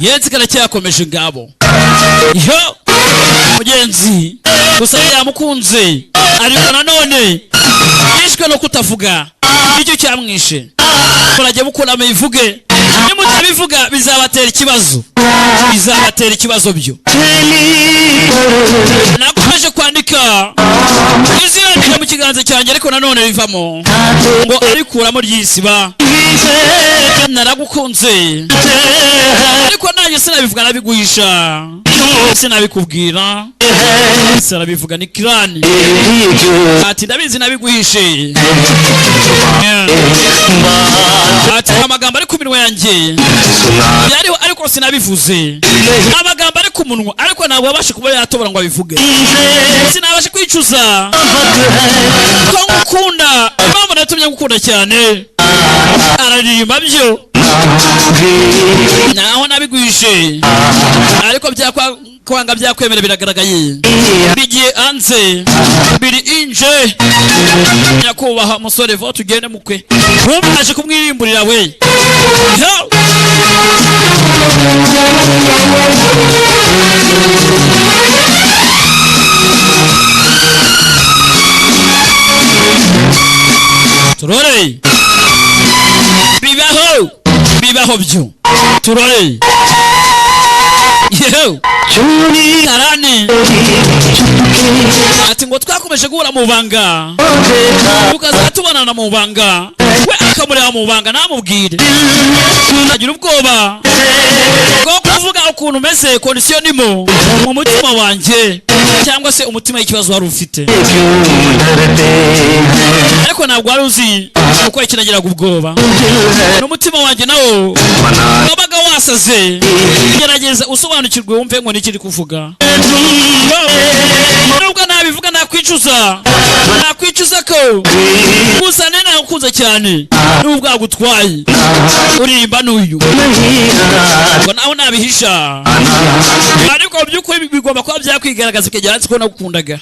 Yenzi karacyakomeje ngabo. Yo mugenzi gusa yamukunze ariko nanone yishwe no kutavuga icyo cyamwishe. Murajye mukura muyivuge, nimutabivuga bizabatera ikibazo byo. Nakomeje kwandika izina mu kiganza cyanjye ariko nanone rivamo ngo arikuramo ryisiba. Naragukunze ariko nanjye sinabivuga nabiguhisha, sinabikubwira, sinabivuga ni kirani. Ati ndabizi nabiguhishe. Ati amagambo ari ku minwa yanjye yariho ariko sinabivuze. Amagambo ari ku munwa ariko ntabwo abasha kuba yatobora ngo abivuge. Sinabasha kwicuza ko ngukunda, impamvu natumye ngukunda cyane. Araririmba byo naho nabiguhishe ariko kwanga byakwemera biragaragaye. Bigiye anze biri inje nyakubaha musore vo tugende mukwe. Ntumaje kumwirimburira we. Turore bibaho byo turore. Yeho karani ati ngo twakomeje guhura mu banga tukazatubonana mu banga, we akamureba mu banga namubwire agira ubwoba bwo kuvuga ukuntu meze kondisiyo nimo mu mutima wanjye cyangwa se umutima y'ikibazo wari ufite, ariko ntabwo wari uzi uko ikinagiraga ubwoba. N'umutima wanjye nawo wabaga wasaze. Gerageza usobanukirwe wumve ngo nikiri kuvuga. Nubwo nabivuga nakwicuza ko gusa nene nakuze cyane nubwo agutwaye uririmba n'uyu ngo naho nabihisha, ariko by'ukuri bigomba kuba byakwigaragaza kugera ko nagukundaga.